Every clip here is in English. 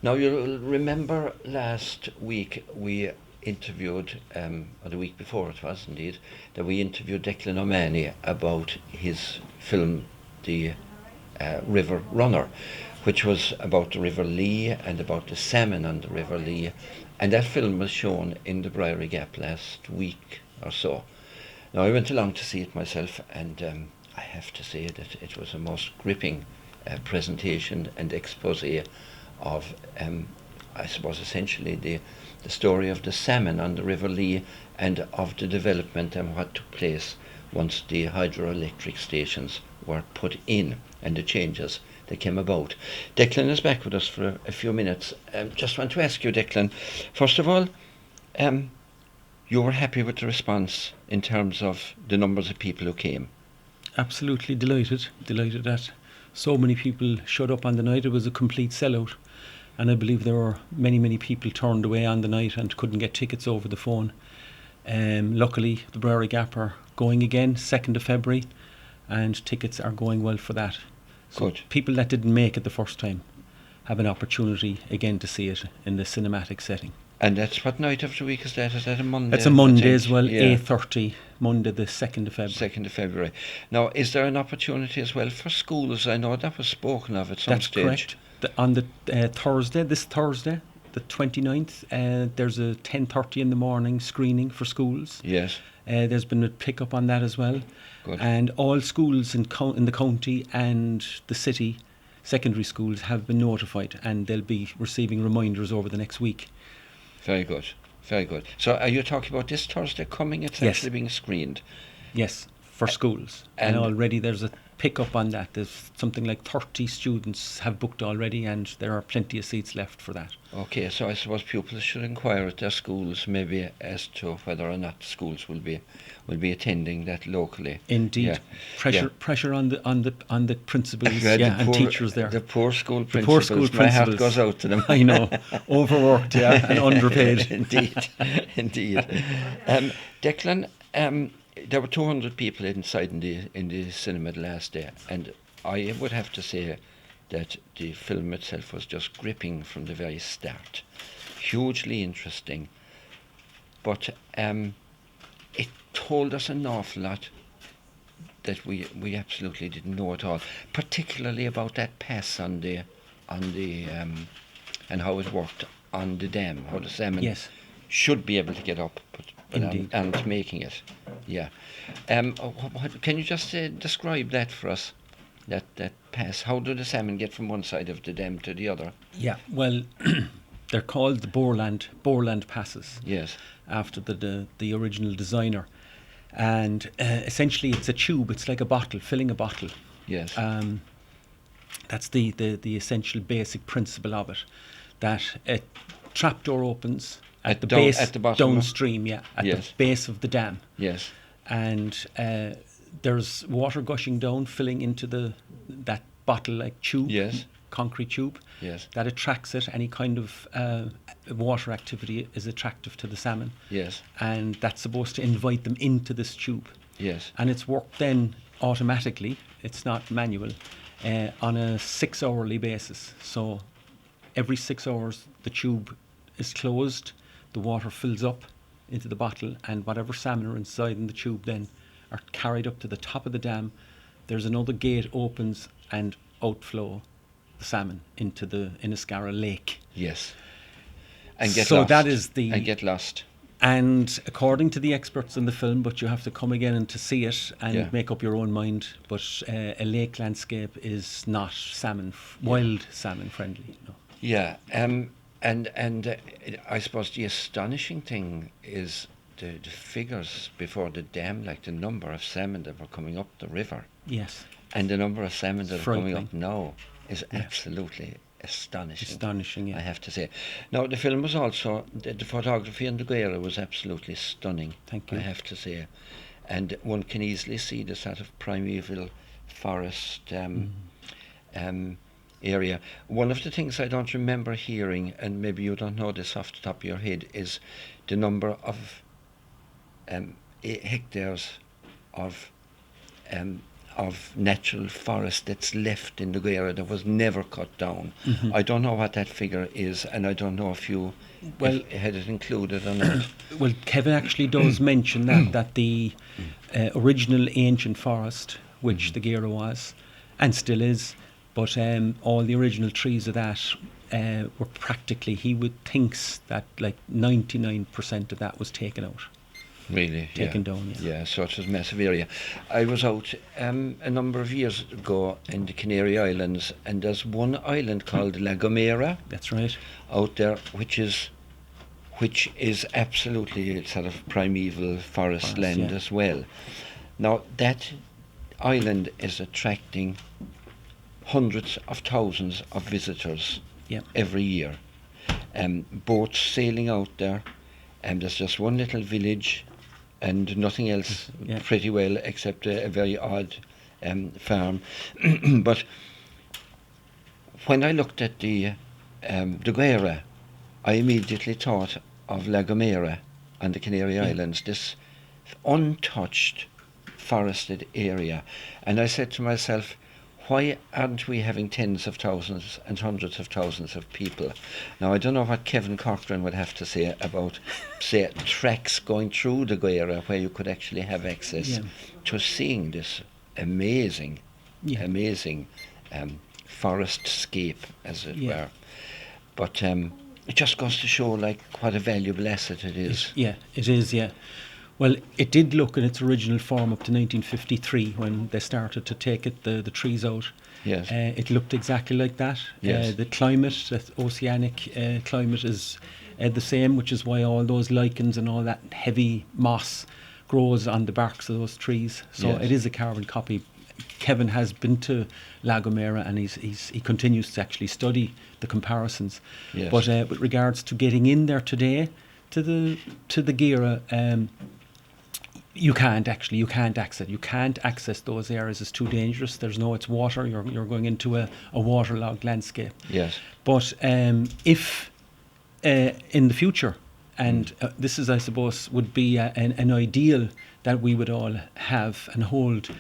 Now you'll remember last week we interviewed, or the week before it was indeed, that we interviewed Declan Mahony about his film, The River Runner, which was about the River Lee and about the salmon on the River Lee. And that film was shown in the Briery Gap last week or so. Now I went along to see it myself, and I have to say that it was a most gripping presentation and expose of, I suppose, essentially the story of the salmon on the River Lee and of the development and what took place once the hydroelectric stations were put in and the changes that came about. Declan is back with us for a few minutes. Just want to ask you, Declan, first of all, you were happy with the response in terms of the numbers of people who came? Absolutely delighted that so many people showed up on the night. It was a complete sellout, and I believe there were many people turned away on the night and couldn't get tickets over the phone. Luckily, the Briery Gap are going again, 2nd of February, and tickets are going well for that. So Good. people that didn't make it the first time have an opportunity again to see it in the cinematic setting. And that's what night of the week is that? Is that a Monday? It's a Monday as well, Yeah. 8:30, Monday the 2nd of February. 2nd of February. Now, is there an opportunity as well for schools? I know that was spoken of at some stage. That's correct. On the this Thursday, the 29th, there's a 10:30 in the morning screening for schools. Yes. There's been a pick-up on that as well. Good. And all schools in the county and the city, secondary schools, have been notified, and they'll be receiving reminders over the next week. Very good. Very good. So are you talking about this Thursday coming? It's Yes. actually being screened. Yes, for schools. And already there's a pick-up on that. There's something like 30 students have booked already, and there are plenty of seats left for that. Okay, so I suppose pupils should inquire at their schools maybe as to whether or not schools will be attending that locally. Indeed, Yeah. pressure on the principals, Yeah, and teachers there. The poor school The poor principals. school My heart principals. goes out to them. I know, overworked, and underpaid. Indeed. Declan, there were 200 people inside in the cinema the last day, and I would have to say that the film itself was just gripping from the very start, hugely interesting, but it told us an awful lot that we absolutely didn't know at all, particularly about that pass on the and how it worked on the dam, how the salmon Yes. should be able to get up, but Indeed. and making it. Yeah. Can you just describe that for us? That pass. How do the salmon get from one side of the dam to the other? Yeah, well, they're called the Boreland passes. Yes. After the original designer, and essentially it's a tube. It's like a bottle, filling a bottle. Yes. That's the essential basic principle of it. That a trapdoor opens at the base, at the bottom. downstream, at Yes. the base of the dam, Yes. and there's water gushing down, filling into that bottle-like tube. Yes. Concrete tube. Yes. That attracts it. Any kind of water activity is attractive to the salmon. Yes. And that's supposed to invite them into this tube. Yes. And it's worked then automatically, it's not manual, on a 6-hourly basis. So every 6 hours the tube is closed, the water fills up into the bottle, and whatever salmon are inside in the tube then are carried up to the top of the dam. There's another gate opens and outflow the salmon into the Inniscarra Lake. Yes. And get So lost. that is and get lost. And according to the experts in the film, but you have to come again and to see it and make up your own mind, but a lake landscape is not wild salmon friendly. No. Yeah. And I suppose the astonishing thing is the figures before the dam, like the number of salmon that were coming up the river. Yes. And the number of salmon that are coming up Frightening. now is absolutely astonishing. Astonishing, yeah. I have to say. Now, the film was also, the photography in the Guerra was absolutely stunning. Thank you. I have to say. And one can easily see the sort of primeval forest area. One of the things I don't remember hearing, and maybe you don't know this off the top of your head, is the number of hectares of of natural forest that's left in the Gaira that was never cut down. Mhm. I don't know what that figure is, and I don't know if you Well- had it included or not. Well, Kevin actually does mention that the original ancient forest, which the Gera was, and still is, but all the original trees of that were practically, he would thinks that like 99% of that was taken out. Really, Taken down, yeah. Yeah, so it was a massive area. I was out a number of years ago in the Canary Islands, and there's one island called La Gomera That's right. out there, which is absolutely sort of primeval forest land yeah. as well. Now that island is attracting hundreds of thousands of visitors Yeah. every year. Boats sailing out there, and there's just one little village and nothing else Yeah. pretty well except a very odd farm. But when I looked at the Guera, I immediately thought of La Gomera on the Canary Islands, this untouched forested area. And I said to myself, why aren't we having tens of thousands and hundreds of thousands of people? Now, I don't know what Kevin Corcoran would have to say about, say, tracks going through the Guera where you could actually have access Yeah. to seeing this amazing, Yeah. amazing forest scape, as it Yeah. were. But it just goes to show, like, what a valuable asset it is. Yeah, it is, yeah. Well, it did look in its original form up to 1953 when they started to take the trees out. Yes. It looked exactly like that. Yes. The climate, the oceanic climate is the same, which is why all those lichens and all that heavy moss grows on the barks of those trees. So Yes. it is a carbon copy. Kevin has been to La Gomera and he continues to actually study the comparisons. Yes. But with regards to getting in there today, to the Gera, you can't access it. You can't access those areas. It's too dangerous. It's water. You're going into a waterlogged landscape. Yes. But if in the future, and this is, I suppose, would be an ideal that we would all have and hold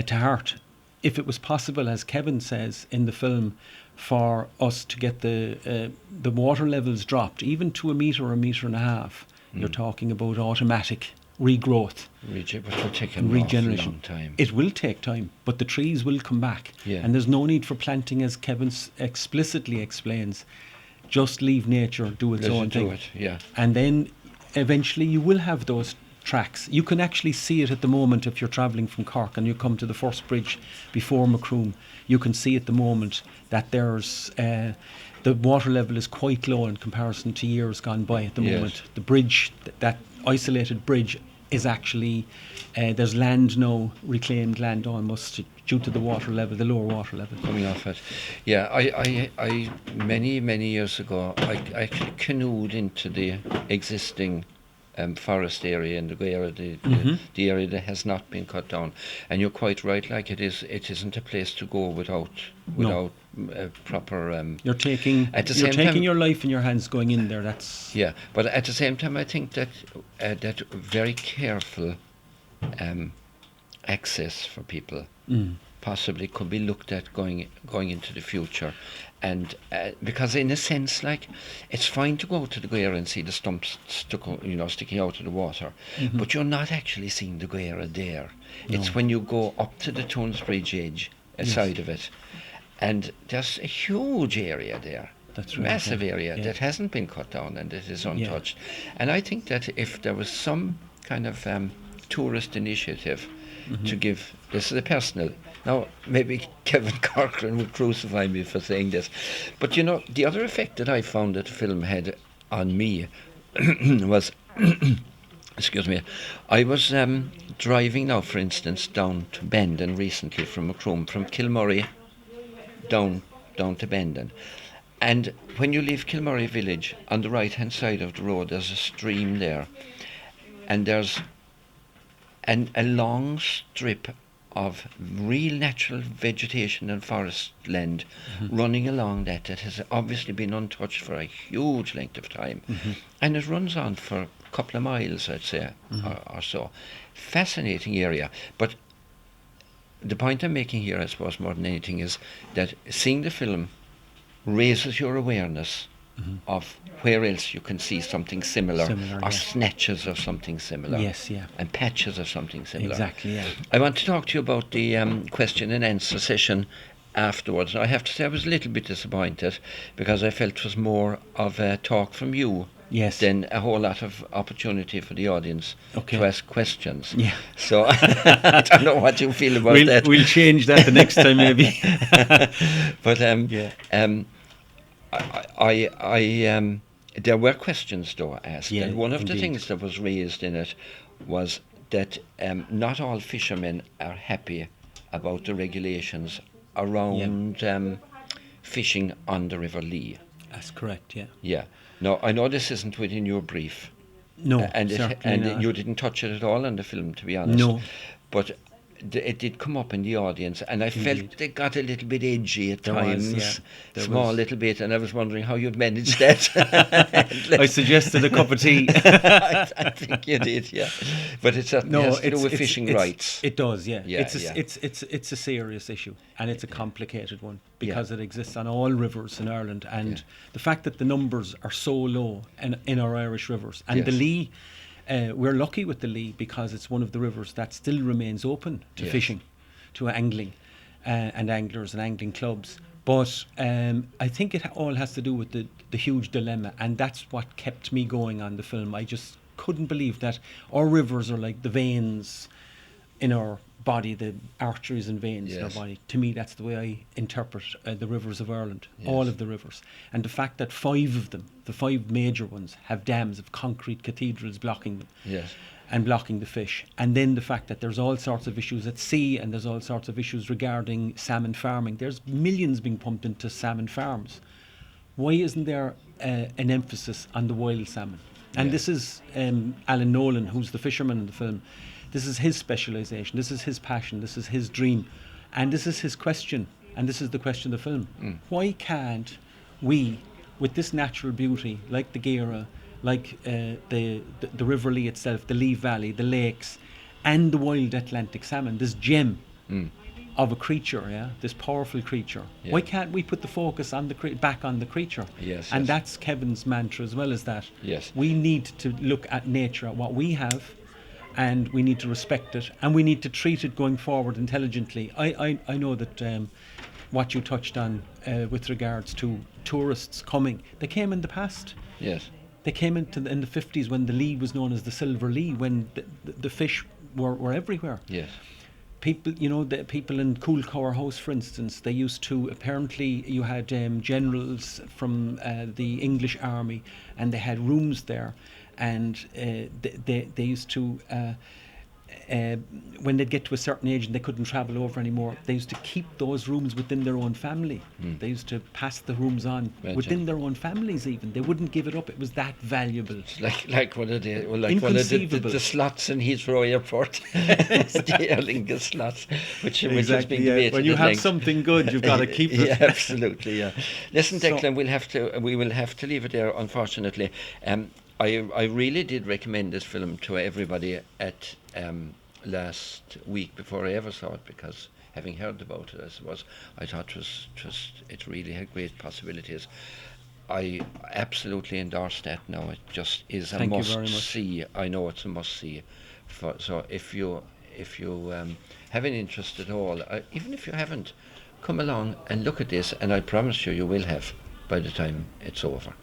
to heart, if it was possible, as Kevin says in the film, for us to get the water levels dropped even to a metre and a half. You're talking about automatic regrowth, Which will take an awful regeneration. long time. It will take time, but the trees will come back. Yeah. And there's no need for planting, as Kevin explicitly explains. Just leave nature do its Let own it thing. do it, yeah. And then eventually you will have those tracks. You can actually see it at the moment if you're travelling from Cork and you come to the first bridge before Macroom. You can see at the moment that there's the water level is quite low in comparison to years gone by at the Yes. moment. The bridge, that isolated bridge, is actually there's land now, reclaimed land almost, due to the water level, the lower water level. Coming off it. Yeah, I many years ago, I actually canoed into the existing forest area in the Guera, the area that has not been cut down. And you're quite right, like it isn't a place to go without proper. You're taking At the you're same taking time- your life in your hands going in there. That's Yeah, but at the same time, I think that that very careful access for people possibly could be looked at going into the future, and because in a sense, like, it's fine to go to the Guera and see the stumps sticking out of the water, but you're not actually seeing the Guera there. It's when you go up to the Tones Bridge edge, side of it, and there's a huge area there. That's right, Massive yeah. area Yeah. that hasn't been cut down and that is untouched. And I think that if there was some kind of tourist initiative to give, this is a personal, now maybe Kevin Corcoran would crucify me for saying this, but the other effect that I found that the film had on me was, excuse me, I was driving now, for instance, down to Bandon recently from Macroom, from Kilmurray down to Bandon. And when you leave Kilmurray village, on the right-hand side of the road, there's a stream there. And there's a long strip of real natural vegetation and forest land running along that has obviously been untouched for a huge length of time. And it runs on for a couple of miles, I'd say, or so. Fascinating area. But the point I'm making here, I suppose, more than anything, is that seeing the film raises your awareness of where else you can see something similar, Similar, or yeah. snatches of something similar. Yes, yeah. And patches of something similar. Exactly, yeah. I want to talk to you about the question and answer session afterwards. I have to say I was a little bit disappointed because I felt it was more of a talk from you Yes. than a whole lot of opportunity for the audience Okay. to ask questions. Yeah. So I don't know what you feel about that. We'll change that the next time, maybe. But Yeah. there were questions though asked, Yeah, and one of the indeed. things that was raised in it was that not all fishermen are happy about the regulations around fishing on the River Lee. That's correct, yeah. Yeah. Now I know this isn't within your brief, No, and certainly not. you didn't touch it at all in the film, to be honest. No. But it did come up in the audience, and I felt Indeed. they got a little bit edgy at There times, was, yeah. There small was. little bit, and I was wondering how you'd manage that. I suggested a cup of tea. I think you did, yeah. But it certainly No, has to do with fishing rights. It does, yeah. Yeah, yeah. It's a serious issue, and it's a complicated one because it exists on all rivers in Ireland, and the fact that the numbers are so low in our Irish rivers, and the Yes. Lee, we're lucky with the Lee because it's one of the rivers that still remains open to Yes. fishing, to angling, and anglers and angling clubs. But I think it all has to do with the huge dilemma, and that's what kept me going on the film. I just couldn't believe that our rivers are like the veins in our body, the arteries and veins in our Yes. body. To me, that's the way I interpret the rivers of Ireland, Yes. all of the rivers. And the fact that 5 of them, the 5 major ones, have dams of concrete cathedrals blocking them. Yes. And blocking the fish. And then the fact that there's all sorts of issues at sea, and there's all sorts of issues regarding salmon farming. There's millions being pumped into salmon farms. Why isn't there an emphasis on the wild salmon? And Yeah. this is Alan Nolan, who's the fisherman in the film. This is his specialisation, this is his passion, this is his dream, and this is his question, and this is the question of the film. Why can't we, with this natural beauty, like the Gera, like the River Lee itself, the Lee Valley, the lakes, and the wild Atlantic salmon, this gem of a creature, this powerful creature. Yeah. Why can't we put the focus on back on the creature? Yes, And yes. that's Kevin's mantra as well as that. Yes. We need to look at nature, at what we have, and we need to respect it, and we need to treat it going forward intelligently. I know that what you touched on with regards to tourists coming, they came in the past. Yes. They came in the 50s when the Lee was known as the Silver Lee, when the fish were everywhere. Yes. People, the people in Coolcower House, for instance, they used to, apparently you had generals from the English army, and they had rooms there, and they used to, when they'd get to a certain age and they couldn't travel over anymore, they used to keep those rooms within their own family. They used to pass the rooms on within their own families even. They wouldn't give it up. It was that valuable. Like one of the one of Inconceivable. the slots in Heathrow Airport, the Aer Lingus slots, which has been debated. When you at have length. something good, you've got to keep it. Yeah, absolutely. Yeah. Listen, So- Declan, we will have to leave it there. Unfortunately, I really did recommend this film to everybody at last week before I ever saw it, because having heard about it, I thought it really had great possibilities. I absolutely endorse that now. It just is a Thank you must very much. see. I know it's a must see. So if you have an interest at all, even if you haven't, come along and look at this, and I promise you will have by the time it's over.